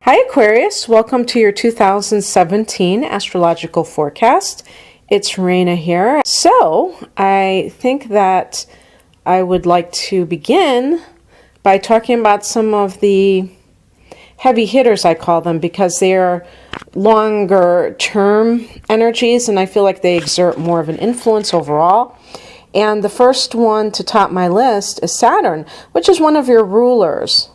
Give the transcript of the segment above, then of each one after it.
Hi Aquarius, welcome to your 2017 astrological forecast. It's Raina here. So I think that I would like to begin by talking about some of the heavy hitters, I call them, because they are longer term energies and I feel like they exert more of an influence overall. And the first one to top my list is Saturn, which is one of your rulers.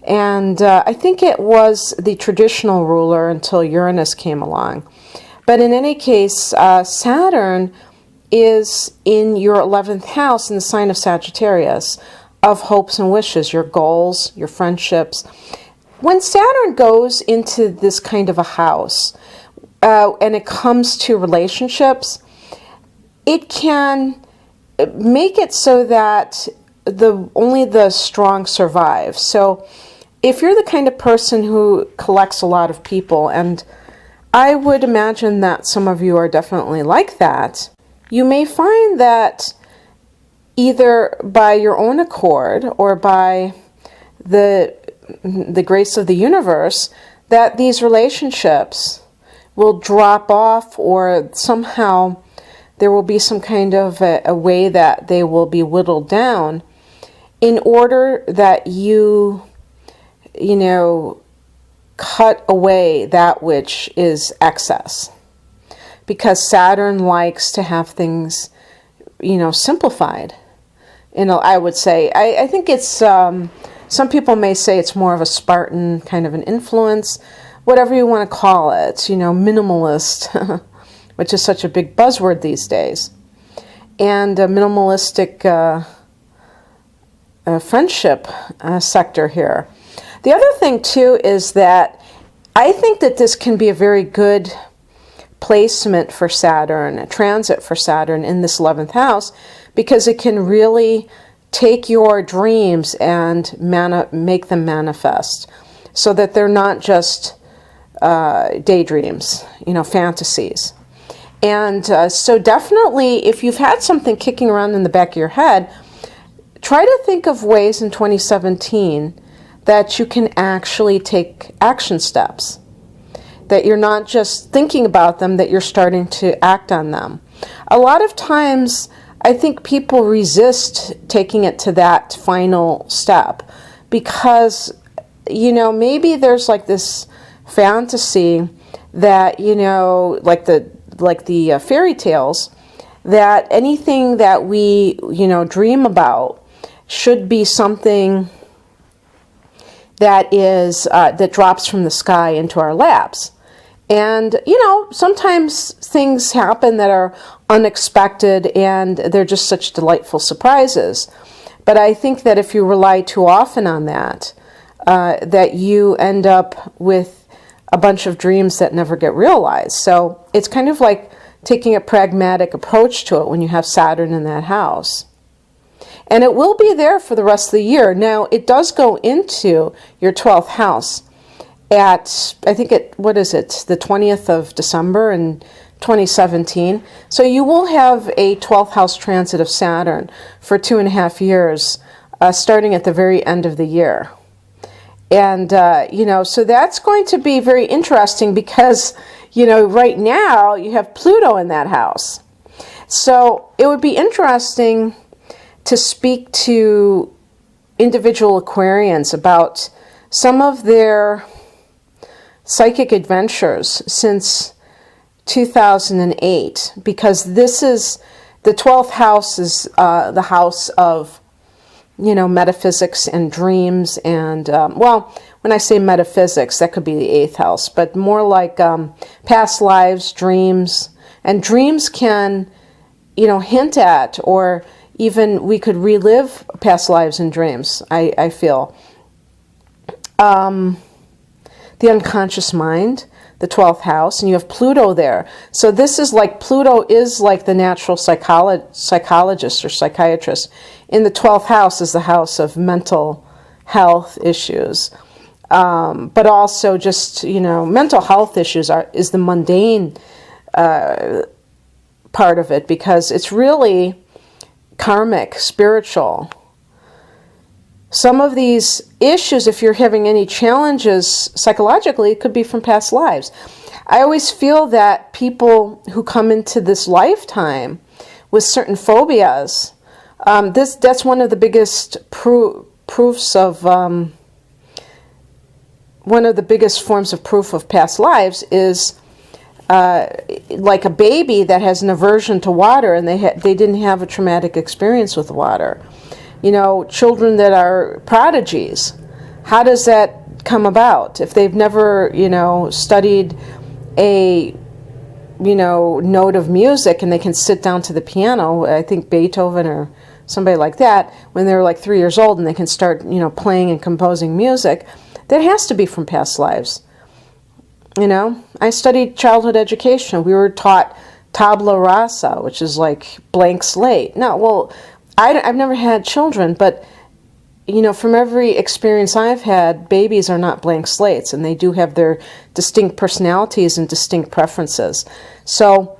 And I think it was the traditional ruler until Uranus came along. But in any case, Saturn is in your 11th house in the sign of Sagittarius, of hopes and wishes, your goals, your friendships. When Saturn goes into this kind of a house, and it comes to relationships, it can make it so that only the strong survive. So if you're the kind of person who collects a lot of people, and I would imagine that some of you are definitely like that, you may find that either by your own accord or by the grace of the universe, that these relationships will drop off, or somehow there will be some kind of a way that they will be whittled down in order that you cut away that which is excess. Because Saturn likes to have things, simplified. I would say, I think it's, some people may say it's more of a Spartan kind of an influence, whatever you want to call it, minimalist, which is such a big buzzword these days. And a minimalistic friendship sector here. The other thing, too, is that I think that this can be a very good placement for Saturn, a transit for Saturn in this 11th house, because it can really take your dreams and make them manifest so that they're not just daydreams, fantasies. And so definitely, if you've had something kicking around in the back of your head, try to think of ways in 2017 that you can actually take action steps, that you're not just thinking about them, that you're starting to act on them. A lot of times, I think people resist taking it to that final step because, maybe there's like this fantasy that, like the fairy tales, that anything that we, dream about should be something that is that drops from the sky into our laps. And sometimes things happen that are unexpected and they're just such delightful surprises. But I think that if you rely too often on that, that you end up with a bunch of dreams that never get realized. So it's kind of like taking a pragmatic approach to it when you have Saturn in that house. And it will be there for the rest of the year. Now, it does go into your 12th house at, I think the 20th of December in 2017. So you will have a 12th house transit of Saturn for 2.5 years, starting at the very end of the year. And, so that's going to be very interesting because, right now you have Pluto in that house. So it would be interesting to speak to individual Aquarians about some of their psychic adventures since 2008, because this is, the 12th house is the house of, metaphysics and dreams and, when I say metaphysics, that could be the 8th house, but more like past lives, dreams, and dreams can, hint at, or even we could relive past lives and dreams, I feel. The unconscious mind, the 12th house, and you have Pluto there. So this is like, Pluto is like the natural psychologist or psychiatrist. In the 12th house is the house of mental health issues. But also just, mental health issues is the mundane part of it, because it's really karmic, spiritual. Some of these issues, if you're having any challenges psychologically, it could be from past lives. I always feel that people who come into this lifetime with certain phobias, that's one of the biggest proofs of, one of the biggest forms of proof of past lives is like a baby that has an aversion to water and they didn't have a traumatic experience with water. You know, children that are prodigies, how does that come about? If they've never, you know, studied a, you know, note of music and they can sit down to the piano, I think Beethoven or somebody like that, when they're like 3 years old and they can start, you know, playing and composing music, that has to be from past lives. You know, I studied childhood education. We were taught tabula rasa, which is like blank slate. No, well, I've never had children, but, you know, from every experience I've had, babies are not blank slates, and they do have their distinct personalities and distinct preferences. So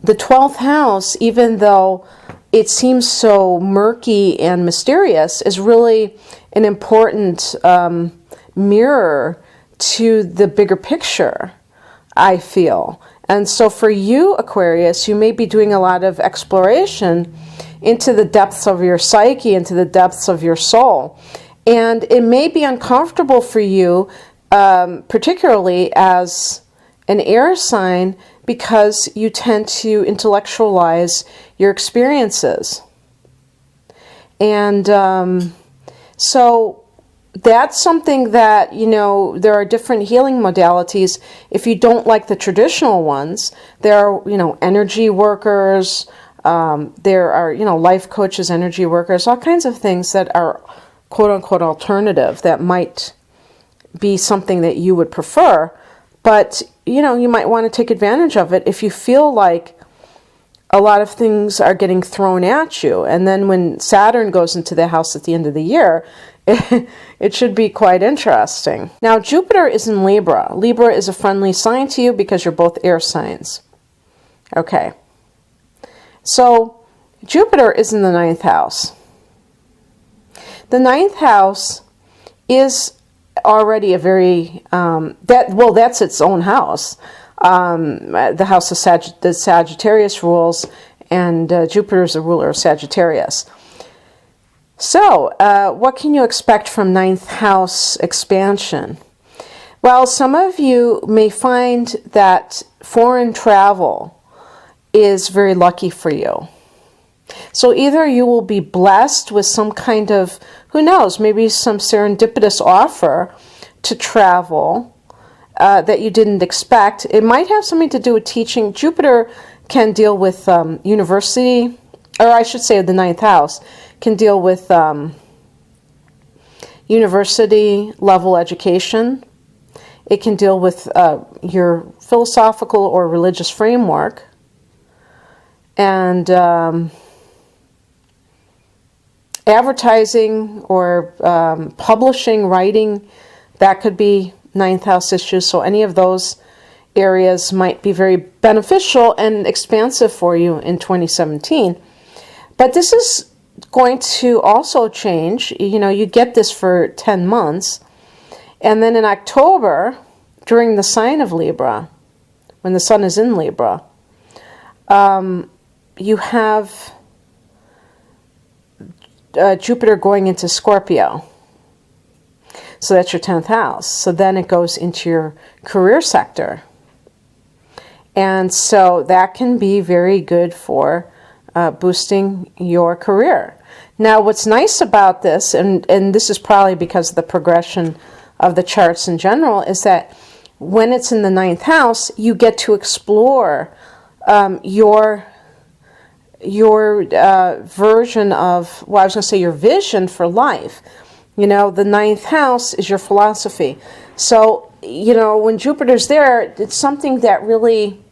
the 12th house, even though it seems so murky and mysterious, is really an important mirror to the bigger picture, I feel. And so for you, Aquarius, you may be doing a lot of exploration into the depths of your psyche, into the depths of your soul. And it may be uncomfortable for you, particularly as an air sign, because you tend to intellectualize your experiences. And so that's something that, you know, there are different healing modalities. If you don't like the traditional ones, there are, you know, energy workers, there are, you know, life coaches, energy workers, all kinds of things that are quote-unquote alternative that might be something that you would prefer. But, you know, you might want to take advantage of it if you feel like a lot of things are getting thrown at you. And then when Saturn goes into the house at the end of the year, it should be quite interesting. Now, Jupiter is in Libra. Libra is a friendly sign to you because you're both air signs. Okay. So, Jupiter is in the 9th house. The 9th house is already a very, that's its own house. The house of the Sagittarius rules, and Jupiter is the ruler of Sagittarius. So, what can you expect from 9th house expansion? Well, some of you may find that foreign travel is very lucky for you. So either you will be blessed with some kind of, who knows, maybe some serendipitous offer to travel that you didn't expect. It might have something to do with teaching. Jupiter can deal with university, or I should say the 9th house, can deal with university level education. It can deal with your philosophical or religious framework. And advertising or publishing, writing, that could be 9th house issues. So any of those areas might be very beneficial and expansive for you in 2017. But this is going to also change. You know, you get this for 10 months. And then in October, during the sign of Libra, when the sun is in Libra, you have Jupiter going into Scorpio. So that's your 10th house. So then it goes into your career sector. And so that can be very good for boosting your career. Now, what's nice about this, and this is probably because of the progression of the charts in general, is that when it's in the 9th house, you get to explore your version of, well, I was going to say your vision for life. You know, the 9th house is your philosophy. So, you know, when Jupiter's there, it's something that really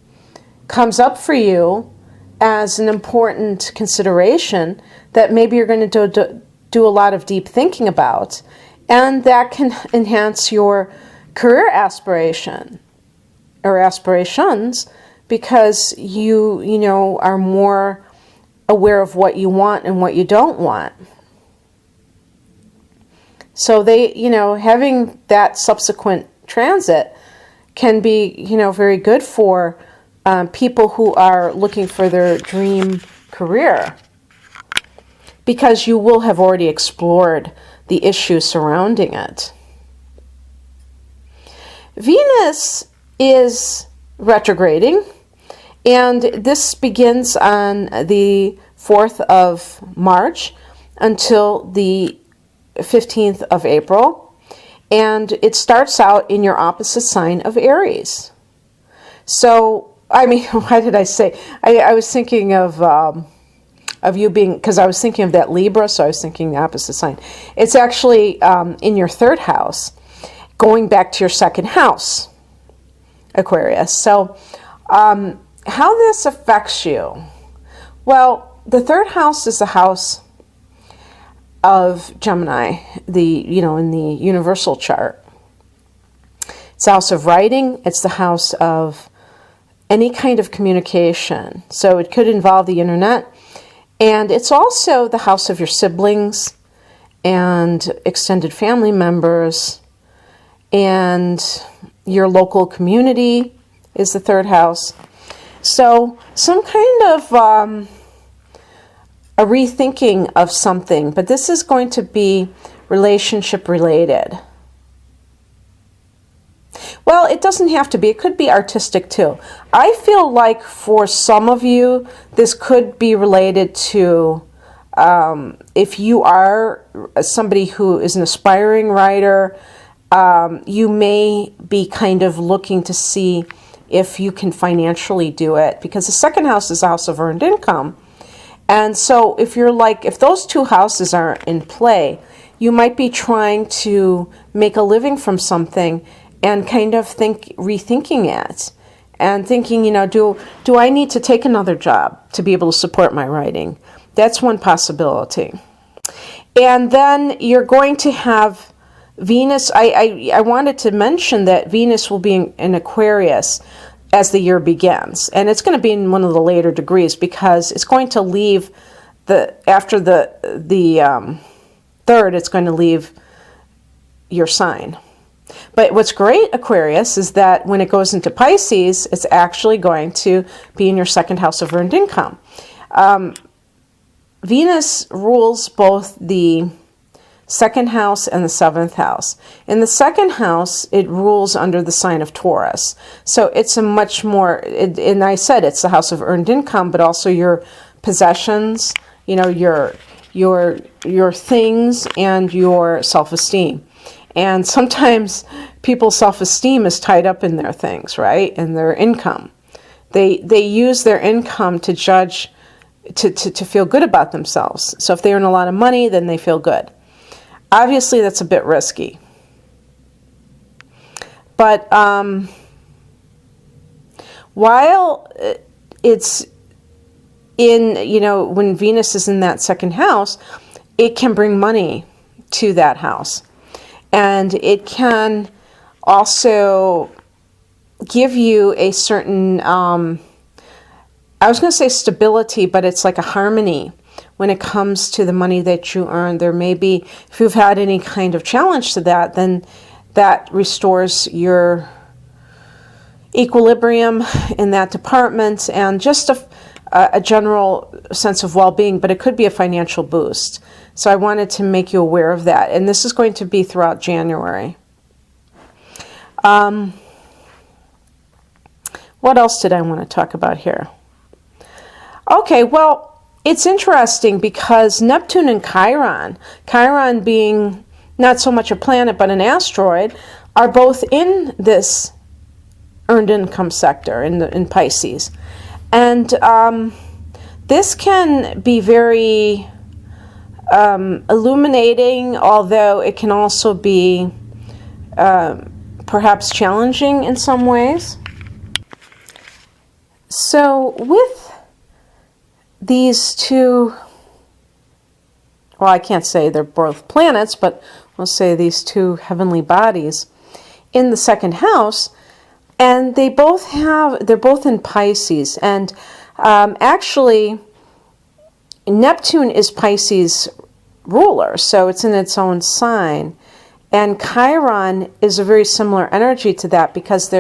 comes up for you as an important consideration that maybe you're going to do a lot of deep thinking about. And that can enhance your career aspiration or aspirations, because you know, are more aware of what you want and what you don't want. So they, having that subsequent transit can be, very good for people who are looking for their dream career, because you will have already explored the issues surrounding it. Venus is retrograding, and this begins on the 4th of March until the 15th of April, and it starts out in your opposite sign of Aries. So, why did I say? I was thinking of you being, because I was thinking of that Libra, so I was thinking the opposite sign. It's actually in your 3rd house, going back to your 2nd house, Aquarius. So, how this affects you? Well, the 3rd house is the house of Gemini, in the universal chart. It's the house of writing. It's the house of any kind of communication. So it could involve the internet. And it's also the house of your siblings and extended family members, and your local community is the 3rd house. So some kind of a rethinking of something, but this is going to be relationship related. Well, it doesn't have to be. It could be artistic too. I feel like for some of you, this could be related to if you are somebody who is an aspiring writer, you may be kind of looking to see if you can financially do it, because the 2nd house is the house of earned income. And so if those 2 houses are in play, you might be trying to make a living from something and kind of rethinking it and thinking, do I need to take another job to be able to support my writing? That's one possibility. And then you're going to have Venus. I wanted to mention that Venus will be in Aquarius as the year begins, and it's going to be in one of the later degrees, because it's going to leave after the 3rd, it's going to leave your sign. But what's great, Aquarius, is that when it goes into Pisces, it's actually going to be in your 2nd house of earned income. Venus rules both the 2nd house and the 7th house. In the 2nd house, it rules under the sign of Taurus. So it's a much more, and I said it's the house of earned income, but also your possessions, your things and your self-esteem. And sometimes people's self-esteem is tied up in their things, right? And their income. They use their income to judge, to feel good about themselves. So if they earn a lot of money, then they feel good. Obviously, that's a bit risky. But while it's in, when Venus is in that 2nd house, it can bring money to that house. And it can also give you a certain, I was going to say stability, but it's like a harmony when it comes to the money that you earn. There may be, if you've had any kind of challenge to that, then that restores your equilibrium in that department and just a general sense of well-being, but it could be a financial boost. So I wanted to make you aware of that. And this is going to be throughout January. What else did I want to talk about here? Okay, well, it's interesting because Neptune and Chiron being not so much a planet but an asteroid, are both in this earned income sector in Pisces. And this can be very illuminating, although it can also be perhaps challenging in some ways. So with these two, well, I can't say they're both planets, but we'll say these two heavenly bodies in the 2nd house, and they're both in Pisces. And actually, Neptune is Pisces ruler, so it's in its own sign. And Chiron is a very similar energy to that, because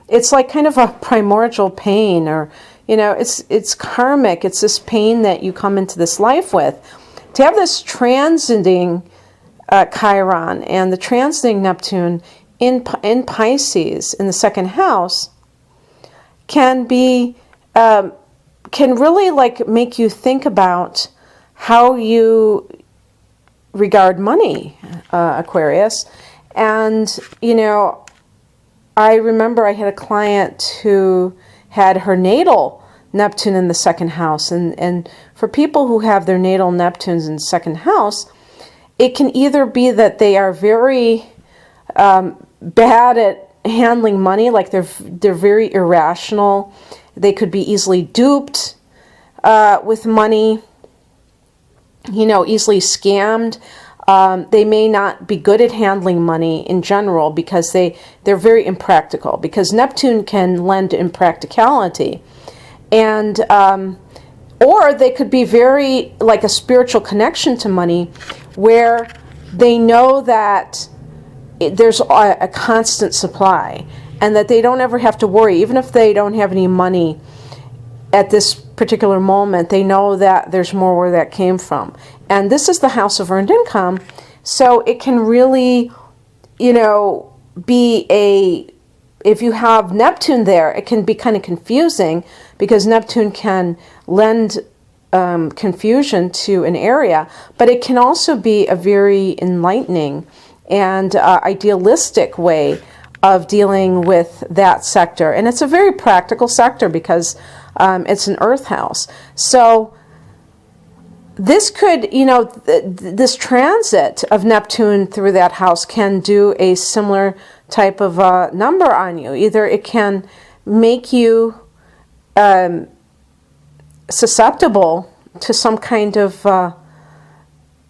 it's like kind of a primordial pain, or, it's karmic. It's this pain that you come into this life with. To have this transiting Chiron and the transiting Neptune in Pisces in the second house can really like make you think about how you regard money, Aquarius. And, I remember I had a client who had her natal Neptune in the second house. And for people who have their natal Neptunes in the second house, it can either be that they are very bad at handling money, like they're very irrational. They could be easily duped with money, easily scammed. They may not be good at handling money in general, because they're very impractical, because Neptune can lend impracticality. And or they could be very like a spiritual connection to money, where they know that there's a constant supply, and that they don't ever have to worry. Even if they don't have any money at this particular moment, they know that there's more where that came from. And this is the house of earned income, so it can really, be if you have Neptune there, it can be kind of confusing, because Neptune can lend confusion to an area, but it can also be a very enlightening and idealistic way of dealing with that sector. And it's a very practical sector, because it's an earth house. So this could, this transit of Neptune through that house can do a similar type of number on you. Either it can make you susceptible to some kind of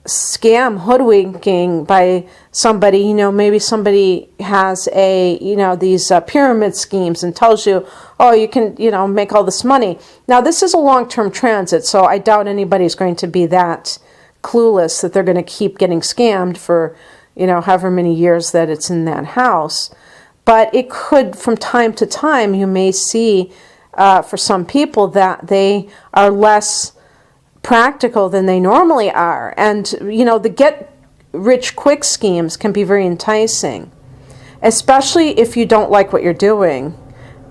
scam, hoodwinking by somebody. Maybe somebody has these pyramid schemes and tells you, oh, you can, make all this money. Now, this is a long-term transit, so I doubt anybody's going to be that clueless that they're going to keep getting scammed for, however many years that it's in that house. But it could, from time to time, you may see for some people that they are less practical than they normally are. And, the get-rich-quick schemes can be very enticing, especially if you don't like what you're doing.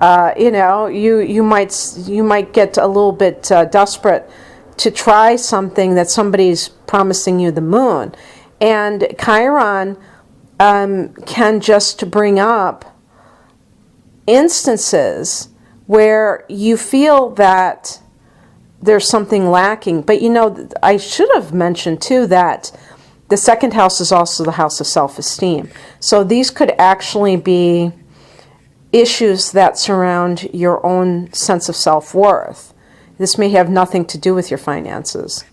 You might get a little bit desperate to try something that somebody's promising you the moon. And Chiron can just bring up instances where you feel that there's something lacking. But I should have mentioned too that the second house is also the house of self-esteem. So these could actually be issues that surround your own sense of self-worth. This may have nothing to do with your finances.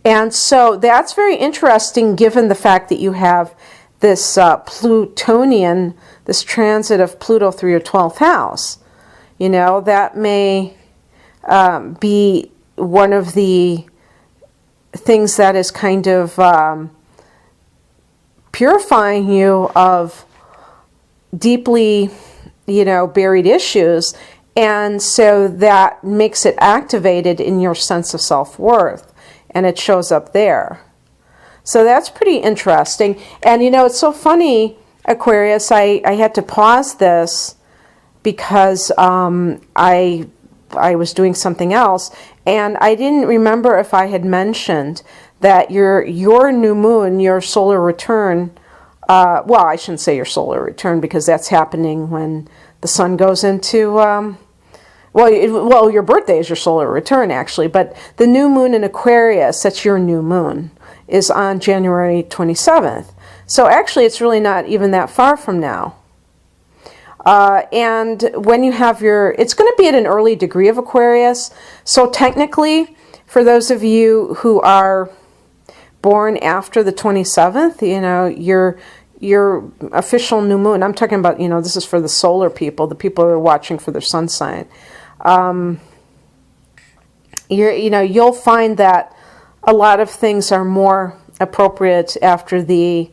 And so that's very interesting, given the fact that you have this Plutonian, this transit of Pluto through your 12th house. That may be one of the things that is kind of purifying you of deeply, buried issues. And so that makes it activated in your sense of self-worth. And it shows up there. So that's pretty interesting. And it's so funny, Aquarius, I had to pause this because I was doing something else, and I didn't remember if I had mentioned that your new moon, your solar return, well, I shouldn't say your solar return, because that's happening when the sun goes into well, your birthday is your solar return, actually, but the new moon in Aquarius, that's your new moon, is on January 27th. So actually, it's really not even that far from now. And when you have it's going to be at an early degree of Aquarius. So technically, for those of you who are born after the 27th, your official new moon, I'm talking about, this is for the solar people, the people who are watching for their sun sign. You'll find that a lot of things are more appropriate after the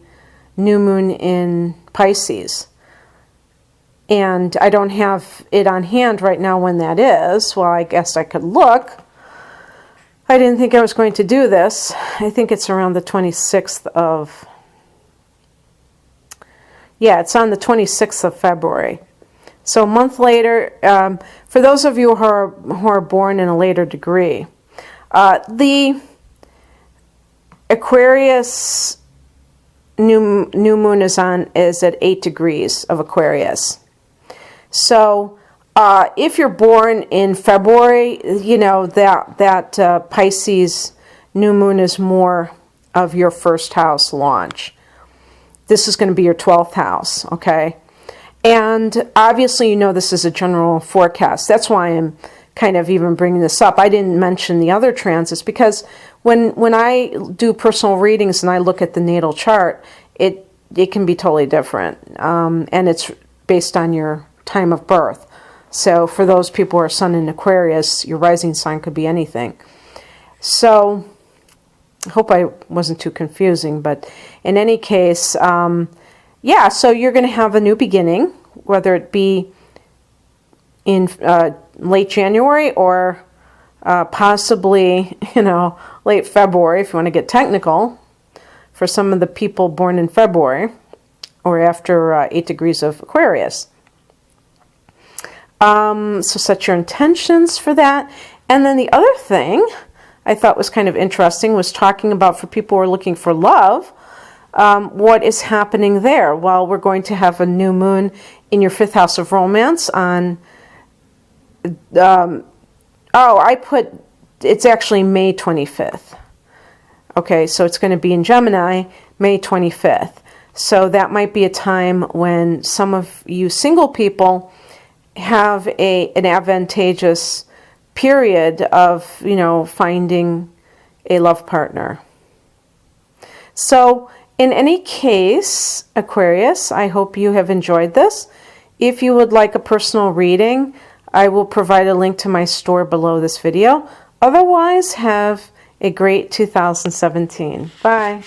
new moon in Pisces. And I don't have it on hand right now when that is. Well, I guess I could look. I didn't think I was going to do this. I think it's around the 26th of... Yeah, it's on the 26th of February. So a month later, for those of you who are born in a later degree, the Aquarius new moon is at 8 degrees of Aquarius. So if you're born in February, you know that Pisces new moon is more of your first house launch. This is going to be your 12th house, okay? And obviously, you know, this is a general forecast. That's why I'm kind of even bringing this up. I didn't mention the other transits because when I do personal readings and I look at the natal chart, it can be totally different. And it's based on your time of birth. So for those people who are sun in Aquarius, your rising sign could be anything. So I hope I wasn't too confusing, but in any case, yeah, so you're going to have a new beginning, whether it be in late January or possibly, you know, late February, if you want to get technical, for some of the people born in February or after 8 degrees of Aquarius. So set your intentions for that. And then the other thing I thought was kind of interesting was talking about for people who are looking for love, what is happening there. Well, we're going to have a new moon in your 5th house of romance on, it's actually May 25th. Okay, so it's going to be in Gemini, May 25th. So that might be a time when some of you single people have an advantageous period of, you know, finding a love partner. So in any case, Aquarius, I hope you have enjoyed this. If you would like a personal reading, I will provide a link to my store below this video. Otherwise, have a great 2017. Bye.